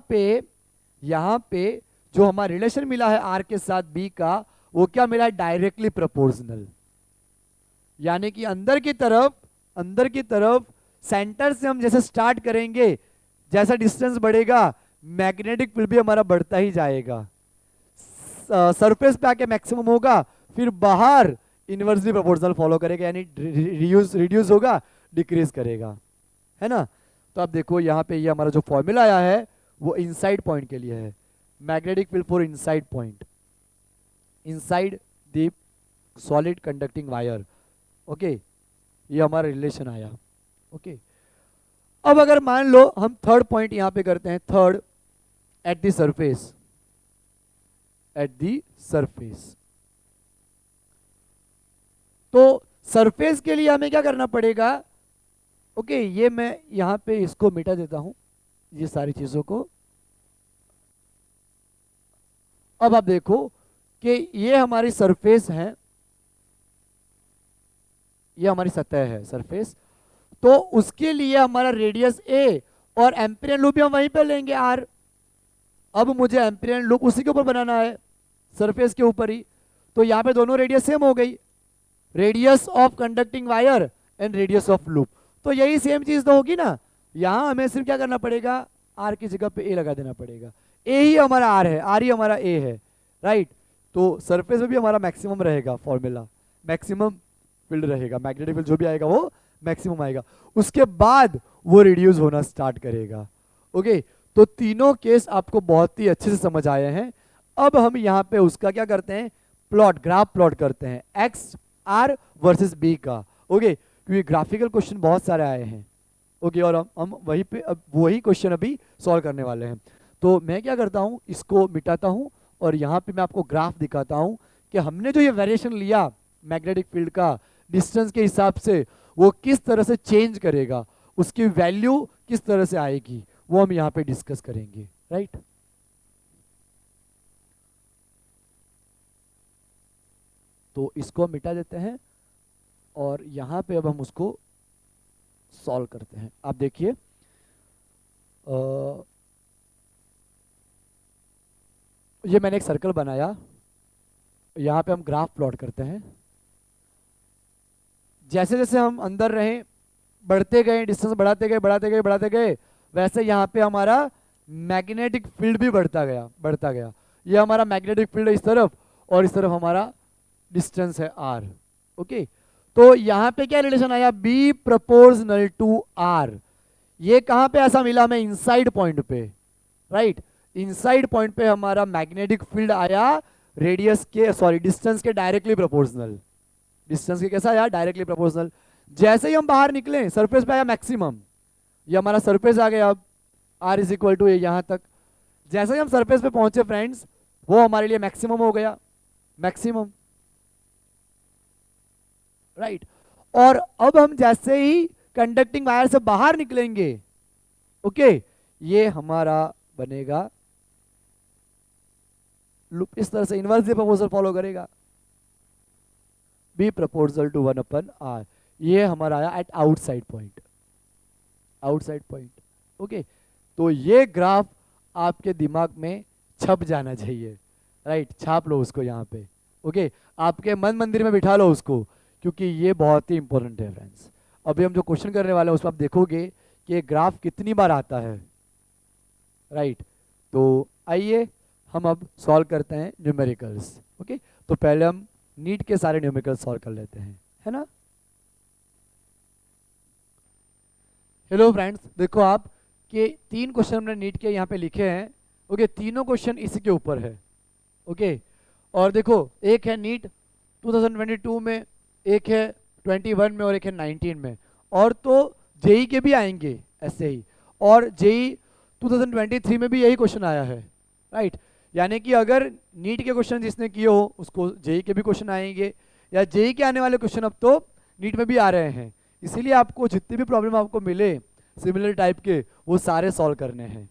पे जो हमारा रिलेशन मिला है आर के साथ बी का, वो क्या मिला है, डायरेक्टली प्रोपोर्शनल, यानी कि अंदर की तरफ सेंटर से हम जैसे स्टार्ट करेंगे, जैसा डिस्टेंस बढ़ेगा मैग्नेटिक फील्ड भी हमारा बढ़ता ही जाएगा, सरफेस पे आके मैक्सिमम होगा, फिर बाहर इनवर्सली प्रोपोर्शनल फॉलो करेगा, यानी रिड्यूस होगा, डिक्रीज करेगा, है ना। तो आप देखो यहाँ पे ये हमारा जो फॉर्मूला आया है वो इनसाइड पॉइंट के लिए है, magnetic field for inside point, inside the solid conducting wire. Okay, ये हमारा रिलेशन आया। ओके, अब अगर मान लो हम थर्ड पॉइंट यहां पे करते हैं, third at the surface, at the surface. तो सरफेस के लिए हमें क्या करना पड़ेगा? ओके, ये मैं यहां पे इसको मिटा देता हूं, ये सारी चीजों को। अब आप देखो कि ये हमारी सरफेस है, ये हमारी सतह है सरफेस। तो उसके लिए हमारा रेडियस ए और एम्पिरियन लूप भी हम वहीं पे लेंगे आर। अब मुझे एम्पिरियन लूप उसी के ऊपर बनाना है, सरफेस के ऊपर ही। तो यहाँ पे दोनों रेडियस सेम हो गई, radius of conducting wire and radius of loop. तो यही सेम चीज तो होगी ना। यहाँ हमें सिर्फ क्या करना पड़ेगा, आर की जगह पे ए लगा देना पड़ेगा। ए ही हमारा आर है, आर ही हमारा ए है, राइट। तो सरफेस में भी हमारा मैक्सिमम रहेगा, फॉर्मूला मैक्सिमम फील्ड रहेगा, मैग्नेटिक फील्ड जो भी आएगा वो मैक्सिमम आएगा। उसके बाद वो रिड्यूस होना स्टार्ट करेगा। ओके, तो तीनों केस आपको बहुत ही अच्छे से समझ आए हैं। अब हम यहाँ पे उसका क्या करते हैं, प्लॉट, ग्राफ प्लॉट करते हैं, एक्स आर वर्सेस बी का। ओके, क्योंकि ग्राफिकल क्वेश्चन बहुत सारे आए हैं। ओके, और हम वहीं पे अब वही क्वेश्चन अभी सॉल्व करने वाले हैं। तो मैं क्या करता हूँ, इसको मिटाता हूँ और यहाँ पे मैं आपको ग्राफ दिखाता हूँ कि हमने जो ये वेरिएशन लिया मैग्नेटिक फील्ड का डिस्टेंस के हिसाब से, वो किस तरह से चेंज करेगा, उसकी वैल्यू किस तरह से आएगी, वो हम यहाँ पे डिस्कस करेंगे, राइट। तो इसको हम मिटा देते हैं और यहाँ पे अब हम उसको सॉल्व करते हैं। आप देखिए, ये मैंने एक सर्कल बनाया, यहाँ पे हम ग्राफ प्लॉट करते हैं। जैसे जैसे हम अंदर रहे, बढ़ते गए, डिस्टेंस बढ़ाते गए बढ़ाते गए बढ़ाते गए, वैसे यहाँ पे हमारा मैग्नेटिक फील्ड भी बढ़ता गया बढ़ता गया। ये हमारा मैग्नेटिक फील्ड इस तरफ और इस तरफ हमारा डिस्टेंस है आर। ओके, तो यहाँ पे क्या रिलेशन आया, बी प्रोपोर्शनल टू आर। ये कहाँ पे ऐसा मिला हमें, इनसाइड पॉइंट पे, राइट। इनसाइड पॉइंट पे हमारा मैग्नेटिक फील्ड आया रेडियस के, सॉरी डिस्टेंस के डायरेक्टली प्रोपोर्शनल, डिस्टेंस के कैसा आया, डायरेक्टली प्रोपोर्शनल। जैसे ही हम बाहर निकले सरफेस पे आया मैक्सिमम, ये हमारा सरफेस आ गया। अब आर इज इक्वल टू यहाँ तक। जैसे ही हम सरफेस पे पहुंचे फ्रेंड्स, वो हमारे लिए मैक्सिमम हो गया, मैक्सिमम, राइट। और अब हम जैसे ही कंडक्टिंग वायर से बाहर निकलेंगे, ओके, ये हमारा बनेगा लूप इस तरह से, इनवर्सली प्रोपोर्शनल फॉलो करेगा, बी प्रोपोर्शनल टू 1/r। ये हमारा आया at outside point, outside point. Okay, तो ये ग्राफ आपके दिमाग में छप जाना चाहिए, राइट। छाप लो उसको यहाँ पे। ओके, आपके मन मंदिर में बिठा लो उसको, क्योंकि ये बहुत ही इंपॉर्टेंट है फ्रेंड्स। अभी हम जो क्वेश्चन करने वाले हैं उसमें आप देखोगे कि ये ग्राफ कितनी बार आता है, राइट। तो आइए हम अब सॉल्व करते हैं न्यूमेरिकल्स। ओके, तो पहले हम नीट के सारे न्यूमेरिकल्स सॉल्व कर लेते हैं, है ना। हेलो फ्रेंड्स, देखो आप कि 3 क्वेश्चन हमने नीट के यहाँ पे लिखे हैं। ओके, तीनों क्वेश्चन इसी के ऊपर है। ओके, और देखो एक है नीट 2022 में, एक है 21 में और एक है 19 में, और तो जेई के भी आएंगे ऐसे ही, और जेई 2023 में भी यही क्वेश्चन आया है, राइट। यानी कि अगर नीट के क्वेश्चन जिसने किए हो उसको जेई के भी क्वेश्चन आएंगे, या जेई के आने वाले क्वेश्चन अब तो नीट में भी आ रहे हैं। इसीलिए आपको जितनी भी प्रॉब्लम आपको मिले सिमिलर टाइप के, वो सारे सॉल्व करने हैं।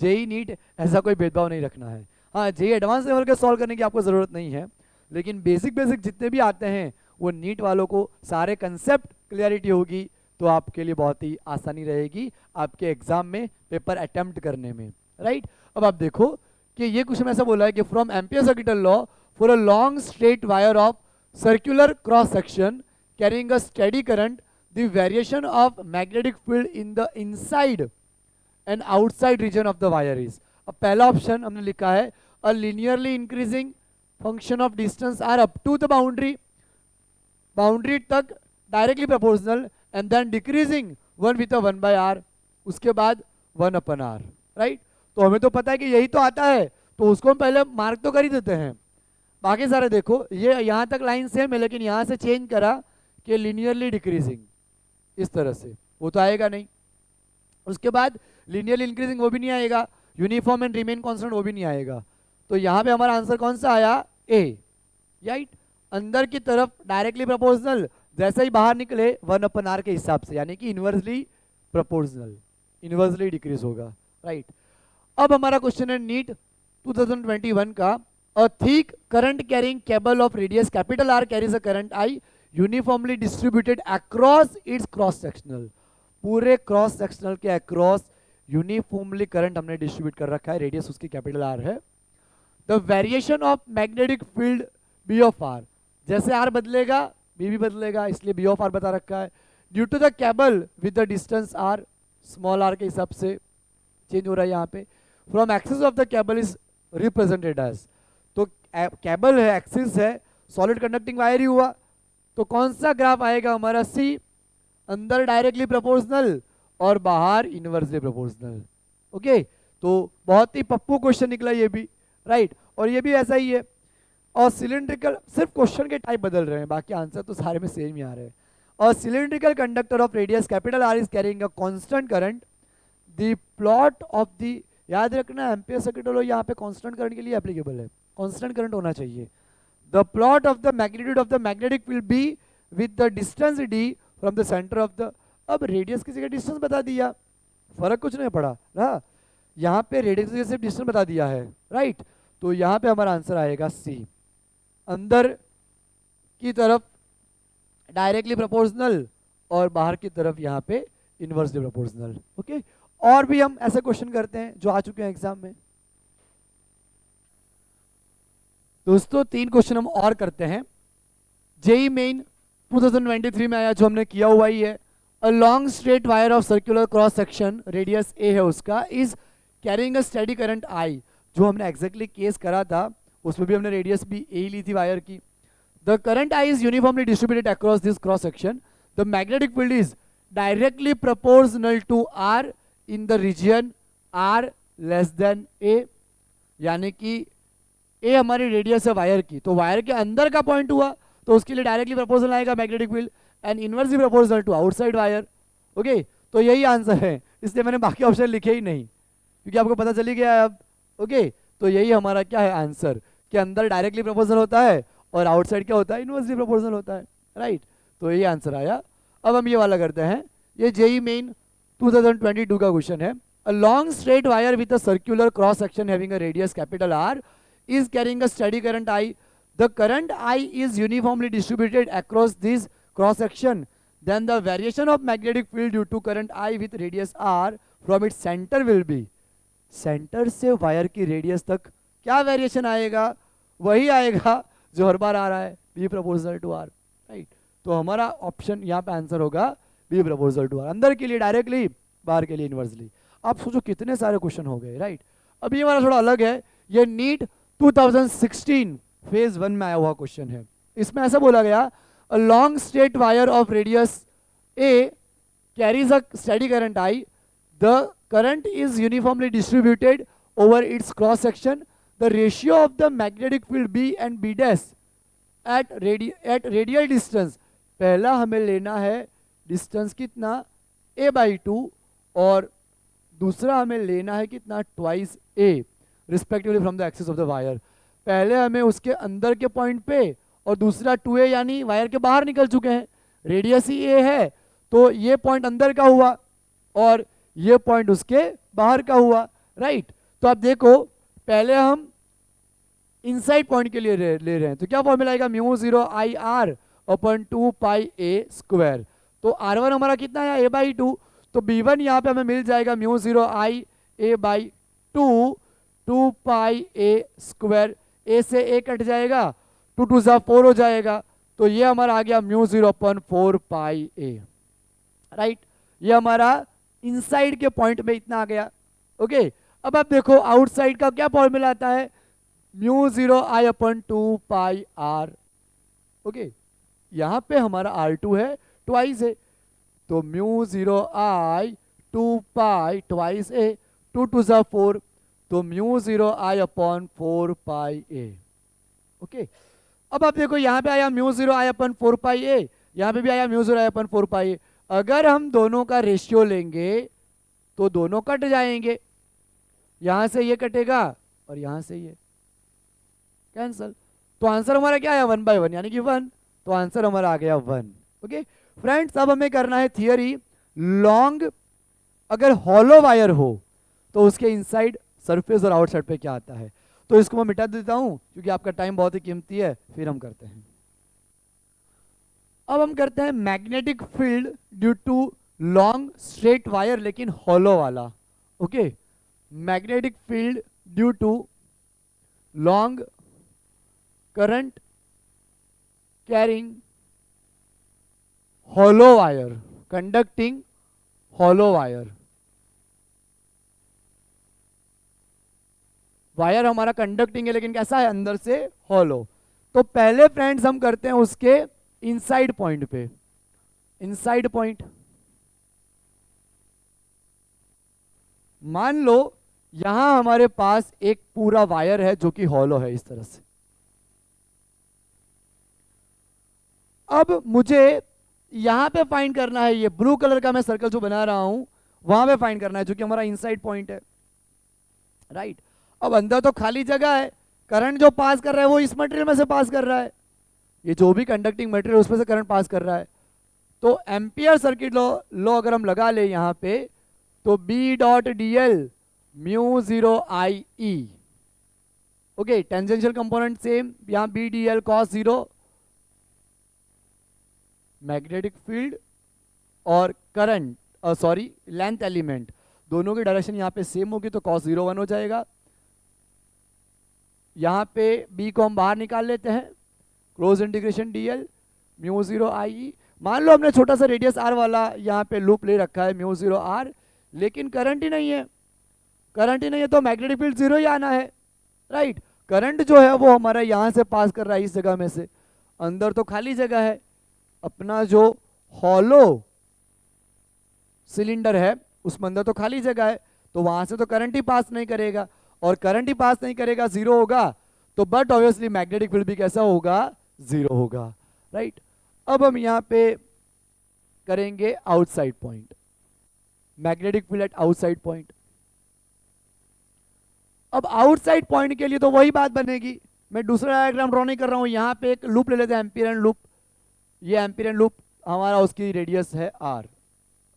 जेई नीट ऐसा कोई भेदभाव नहीं रखना है। हाँ, जेई एडवांस लेवल के सॉल्व करने की आपको ज़रूरत नहीं है, लेकिन बेसिक बेसिक जितने भी आते हैं वो नीट वालों को सारे कंसेप्ट क्लियरिटी होगी, तो आपके लिए बहुत ही आसानी रहेगी आपके एग्जाम में पेपर अटेम्प्ट करने में, राइट। अब आप देखो कि ये क्वेश्चन ऐसा बोला है कि from Ampere circuital law for a long straight wire of circular cross section carrying a steady current, the variation of magnetic field in the inside and outside region of the wire is. अब पहला option हमने लिखा है a linearly increasing function of distance R up to the boundary, boundary तक directly proportional, and then decreasing 1 with a 1/r। उसके बाद 1/r, right. तो हमें तो पता है कि यही तो आता है, तो उसको हम पहले मार्क तो कर ही देते हैं। बाकी सारे देखो, ये यहाँ तक लाइन सेम है, लेकिन यहाँ से चेंज करा कि लीनियरली डिक्रीजिंग, इस तरह से, वो तो आएगा नहीं। उसके बाद लीनियरली इंक्रीजिंग, वो भी नहीं आएगा। यूनिफॉर्म एंड रिमेन कांस्टेंट, वो भी नहीं आएगा। तो यहाँ पे हमारा आंसर कौन सा आया? ए, राइट। अंदर की तरफ डायरेक्टली प्रोपोर्शनल, जैसे ही बाहर निकले 1/r के हिसाब से, यानी कि इनवर्सली प्रोपोर्शनल, इनवर्सली डिक्रीज होगा, राइट। अब हमारा क्वेश्चन है नीट 2021 का, a thick current carrying cable of radius capital R carries a current I uniformly distributed across its cross sectional. पूरे क्रॉस सेक्शनल के अक्रॉस यूनिफॉर्मली करंट हमने distribute कर रखा है, रेडियस उसकी कैपिटल आर है। The variation of magnetic field B of R, जैसे R बदलेगा बी भी बदलेगा, इसलिए बी ऑफ आर बता रखा है। Due to the cable with the distance R, small R के हिसाब से चेंज हो रहा है यहाँ पे। From axis of the cable is represented as, तो केबल है, एक्सिस है, सॉलिड कंडक्टिंग वायर ही हुआ, तो कौन सा ग्राफ आएगा हमारा? सी, अंदर डायरेक्टली प्रोपोर्शनल और बाहर इनवर्सली प्रोपोर्शनल। ओके, तो बहुत ही पप्पू क्वेश्चन निकला ये भी, राइट। और ये भी ऐसा ही है। और सिलिंड्रिकल, सिर्फ क्वेश्चन के टाइप बदल रहे हैं, बाकी आंसर तो सारे में सेम ही आ रहे हैं। और cylindrical conductor of radius capital are is carrying a constant current, the plot of the, याद रखना एम्पियर सर्किट लॉ यहाँ पे कांस्टेंट करंट के लिए एप्लीकेबल है, कांस्टेंट करंट होना चाहिए। The plot of the magnitude of the magnetic field be with the distance D from the centre of the, अब रेडियस की जगह डिस्टेंस बता दिया, फर्क कुछ नहीं पड़ा ना, यहाँ पे रेडियस की जगह सिर्फ डिस्टेंस बता दिया है, राइट। तो यहाँ पे हमारा आंसर आएगा सी, अंदर की तरफ डायरेक्टली प्रोपोर्शनल और बाहर की तरफ यहाँ पे इनवर्सली प्रोपोर्शनल। ओके, और भी हम ऐसे क्वेश्चन करते हैं जो आ चुके हैं एग्जाम में। दोस्तों 3 क्वेश्चन हम और करते हैं, जेई मेन 2023 में आया, जो हमने किया हुआ ही है। A long straight wire of circular cross section, radius A है उसका, is carrying a steady current I, जो हमने एग्जैक्टली केस करा था उसमें भी हमने रेडियस भी ए ली थी वायर की। The current I is uniformly distributed across this cross section, the magnetic field is directly proportional to R in the region R less than A, यानी कि ए हमारी रेडियस है वायर की, तो वायर के अंदर का पॉइंट हुआ तो उसके लिए डायरेक्टली प्रोपोर्शनल आएगा magnetic field, and inversely proportional to outside wire. Okay, तो यही आंसर है, इसलिए मैंने बाकी ऑप्शन लिखे ही नहीं, क्योंकि आपको पता चली गया है अब। ओके, तो यही हमारा क्या है आंसर, कि अंदर डायरेक्टली प्रोपोर्शनल होता है और आउटसाइड क्या होता है? इनवर्सली प्रोपोर्शनल होता है, राइट। तो यही आंसर आया। अब हम ये वाला करते हैं, ये जेई मेन 2022 का क्वेश्चन है। A long straight wire with a circular cross section having a radius capital are is carrying a steady current I. The current I is uniformly distributed across this cross section. Then the variation of magnetic field due to current I with radius R from its center will be. Centre से wire की radius तक क्या variation आएगा? वही आएगा जो हर बार आ रहा है, B proportional to R, right. तो हमारा ऑप्शन यहाँ पे आंसर होगा बी प्रोपोर्शनल टू आर, अंदर के लिए डायरेक्टली, बाहर के लिए इनवर्सली। आप सोचो कितने सारे क्वेश्चन हो गए, राइट। अब ये हमारा थोड़ा अलग है, ये नीट 2016 फेज 1 में आया हुआ क्वेश्चन है। इसमें ऐसा बोला गया, a long straight wire of radius A carries a steady current I, the current is uniformly distributed over its cross section, the ratio of the magnetic field B and B dash at radial distance, पहला हमें लेना है distance कितना? a/2, और दूसरा हमें लेना है कितना? Twice a respectively from the axis of the wire. पहले हमें उसके अंदर के पॉइंट पे और दूसरा 2a यानी वायर के बाहर निकल चुके हैं, रेडियस ही a है, तो ये पॉइंट अंदर का हुआ और ये पॉइंट उसके बाहर का हुआ, राइट। तो आप देखो पहले हम इनसाइड पॉइंट के लिए ले रहे हैं, तो क्या फॉर्मूला आएगा? μ0 IR upon 2 pi a square. तो R1 हमारा कितना है? a/2, तो B1 यहाँ पे हमें मिल जाएगा μ0 I a/2 2 pi a square, a से a कट जाएगा, 2 2 जा 4 हो जाएगा, तो ये हमारा आ गया μ0 अपॉन 4 पाई a, राइट। ये हमारा इनसाइड के पॉइंट में इतना आ गया। ओके, अब आप देखो आउटसाइड का क्या फॉर्मूला आता है? μ0 I upon 2 pi r। Okay, यहाँ पे हमारा R2 है, ट्वाइस है, तो μ0 I 2 pi twice A, 2 two ज़ा 4, तो mu 0 I upon 4 pi A. Okay, अब आप देखो यहाँ पे आया म्यू 0 आई अपन 4 पाई ए, यहाँ पे भी आया म्यू 0 आई अपन 4 पाई ए। अगर हम दोनों का रेशियो लेंगे तो दोनों कट जाएंगे, यहां से ये कटेगा और यहां से ये कैंसल, तो आंसर हमारा क्या आया 1/1 यानी कि 1, तो आंसर हमारा आ गया 1। ओके फ्रेंड्स, अब हमें करना है थियरी। लॉन्ग अगर हॉलो वायर हो तो उसके इनसाइड सरफेस और आउटसाइड पे क्या आता है, तो इसको मैं मिटा देता हूं क्योंकि आपका टाइम बहुत ही कीमती है, फिर हम करते हैं। अब हम करते हैं magnetic field due to long straight wire लेकिन हॉलो वाला। Okay, magnetic field due to long current carrying hollow wire, conducting hollow wire. Wire हमारा कंडक्टिंग है लेकिन कैसा है, अंदर से हॉलो। तो पहले फ्रेंड्स हम करते हैं उसके इनसाइड पॉइंट पे, इनसाइड पॉइंट। मान लो यहां हमारे पास एक पूरा वायर है जो कि हॉलो है इस तरह से। अब मुझे यहां पे फाइंड करना है, ये ब्लू कलर का मैं सर्कल जो बना रहा हूं वहां पे फाइंड करना है जो कि हमारा इनसाइड पॉइंट है, राइट। अब अंदर तो खाली जगह है, करंट जो पास कर रहा है वो इस मटेरियल में से पास कर रहा है, ये जो भी कंडक्टिंग मटेरियल उसमें से करंट पास कर रहा है। तो एम्पियर सर्किट लॉ अगर हम लगा ले यहाँ पे, तो B dot D L mu 0 I E. Okay, tangential component same, यहाँ B D L cos 0, magnetic field और करंट सॉरी लेंथ एलिमेंट दोनों की डायरेक्शन यहाँ पे सेम होगी तो cos 0 1 हो जाएगा। यहाँ पे B को हम बाहर निकाल लेते हैं, close integration D L mu 0 I ई। मान लो हमने छोटा सा रेडियस r वाला यहाँ पे लूप ले रखा है म्यू 0 r, लेकिन करंट ही नहीं है, करंट ही नहीं है तो मैग्नेटिक फील्ड 0 ही आना है, राइट। करंट जो है वो हमारा यहाँ से पास कर रहा है इस जगह में से, अंदर तो खाली जगह है, अपना जो हॉलो सिलेंडर है उसमें अंदर तो खाली जगह है, तो वहां से तो करंट ही पास नहीं करेगा, और करंट ही पास नहीं करेगा, 0 होगा, तो बट ऑब्वियसली मैग्नेटिक फील्ड भी कैसा होगा, 0 होगा, राइट। अब हम यहाँ पे करेंगे outside point, magnetic field at outside point. अब आउटसाइड पॉइंट के लिए तो वही बात बनेगी, मैं दूसरा डायग्राम ड्रॉ नहीं कर रहा हूं, यहाँ पे एक लूप ले लेते हैं एम्पियर लूप, ये एम्पियर लूप हमारा उसकी रेडियस है r,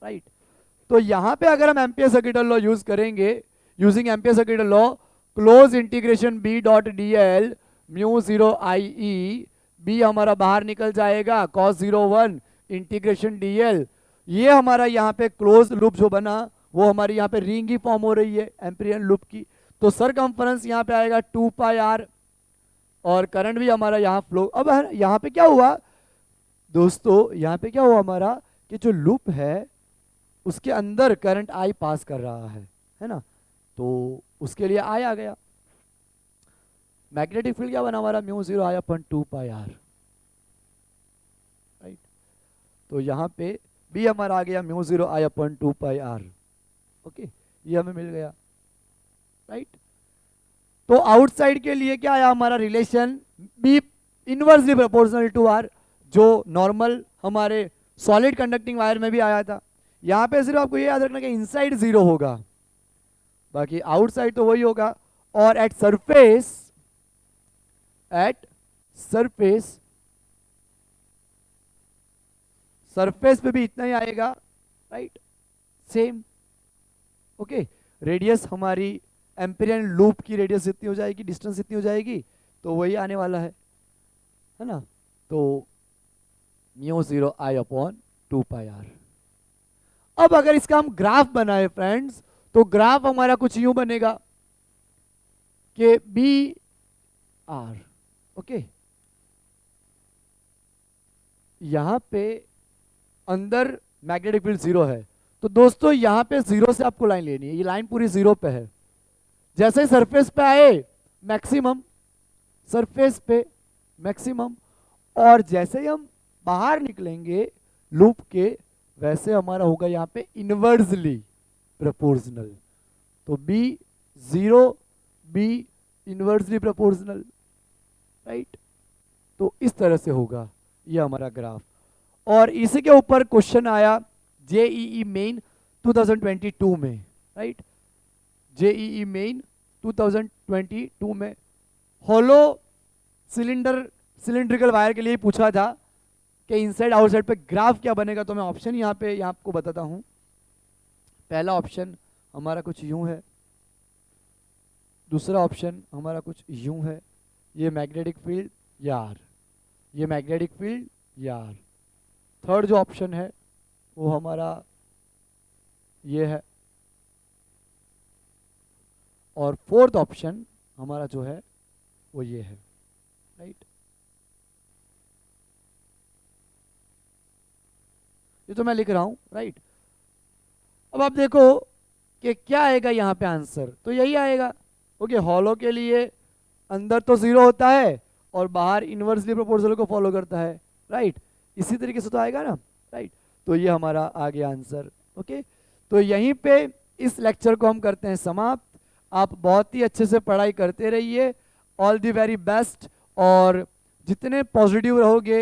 राइट। तो यहाँ पे अगर हम एम्पियर सर्किट लॉ यूज करेंगे, using Ampere circuit law, close integration B dot D L mu 0 I E, B हमारा बाहर निकल जाएगा, cos 0 1 इंटीग्रेशन डी एल, ये हमारा यहाँ पे क्लोज लूप जो बना वो हमारी यहाँ पे रिंग ही फॉर्म हो रही है एम्पियर लूप की, तो सरकमफरेंस यहाँ पे आएगा 2 पाई r, और करंट भी हमारा यहाँ फ्लो। अब यहाँ पे क्या हुआ दोस्तों, यहाँ पे क्या हुआ हमारा कि जो लूप है उसके अंदर करंट I पास कर रहा है ना, तो उसके लिए I आ गया। मैग्नेटिक फील्ड क्या बना हमारा म्यू 0 आई अपन 2 पाई r, राइट। तो यहाँ पे B हमारा आ गया म्यू 0 आई अपन 2 पाई r, ओके, ये हमें मिल गया, राइट। तो आउटसाइड के लिए क्या आया हमारा relation, B inversely proportional to r, जो नॉर्मल हमारे सॉलिड कंडक्टिंग वायर में भी आया था। यहाँ पे सिर्फ आपको ये याद रखना कि इनसाइड 0 होगा, बाकी आउटसाइड तो वही होगा, और एट सरफेस पे भी इतना ही आएगा, राइट, सेम। ओके, रेडियस हमारी एम्पिरियन लूप की रेडियस इतनी हो जाएगी, डिस्टेंस इतनी हो जाएगी, तो वही आने वाला है ना। तो mu 0 I upon 2 pi r। अब अगर इसका हम ग्राफ बनाए फ्रेंड्स, तो ग्राफ हमारा कुछ यूं बनेगा कि बी आर, ओके, यहां पे अंदर मैग्नेटिक फील्ड 0 है, तो दोस्तों यहां पे 0 से आपको लाइन लेनी है, ये लाइन पूरी 0 पे है, जैसे ही सरफेस पे आए मैक्सिमम, सरफेस पे मैक्सिमम, और जैसे ही हम बाहर निकलेंगे लूप के वैसे हमारा होगा यहाँ पे इनवर्सली, प्रोपोर्शनल। तो B 0, B inversely proportional, right. तो इस तरह से होगा ये हमारा ग्राफ। और इसी के ऊपर क्वेश्चन आया जेईई मेन 2022 में, राइट। जेईई मेन 2022 में होलो सिलिंड्रिकल वायर के लिए पूछा था कि इनसाइड आउटसाइड पे ग्राफ क्या बनेगा। तो मैं ऑप्शन यहाँ पे आपको बताता हूँ। पहला ऑप्शन हमारा कुछ यूं है, दूसरा ऑप्शन हमारा कुछ यूं है, ये मैग्नेटिक फील्ड यार, ये मैग्नेटिक फील्ड यार। थर्ड जो ऑप्शन है वो हमारा ये है, और फोर्थ ऑप्शन हमारा जो है वो ये है, राइट। ये तो मैं लिख रहा हूं, राइट। अब आप देखो कि क्या आएगा यहाँ पे आंसर, तो यही आएगा। ओके, हॉलो के लिए अंदर तो 0 होता है और बाहर इनवर्सली प्रोपोर्शनल को फॉलो करता है, राइट। इसी तरीके से तो आएगा ना, राइट। तो ये हमारा आ गया आंसर। ओके, तो यहीं पे इस लेक्चर को हम करते हैं समाप्त। आप बहुत ही अच्छे से पढ़ाई करते रहिए, ऑल द वेरी बेस्ट। और जितने पॉजिटिव रहोगे,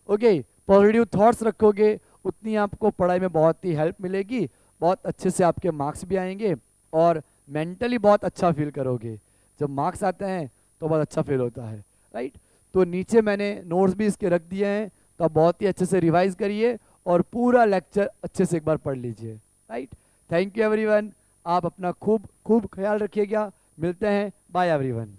ओके, पॉजिटिव थॉट्स रखोगे, उतनी आपको पढ़ाई में बहुत ही हेल्प मिलेगी, बहुत अच्छे से आपके मार्क्स भी आएंगे और मेंटली बहुत अच्छा फील करोगे। जब मार्क्स आते हैं तो बहुत अच्छा फील होता है, राइट। तो नीचे मैंने नोट्स भी इसके रख दिए हैं, तो आप बहुत ही अच्छे से रिवाइज करिए और पूरा लेक्चर अच्छे से एक बार पढ़ लीजिए, राइट। Thank you everyone. आप अपना खूब खूब ख्याल रखिएगा। मिलते हैं, बाय एवरीवन।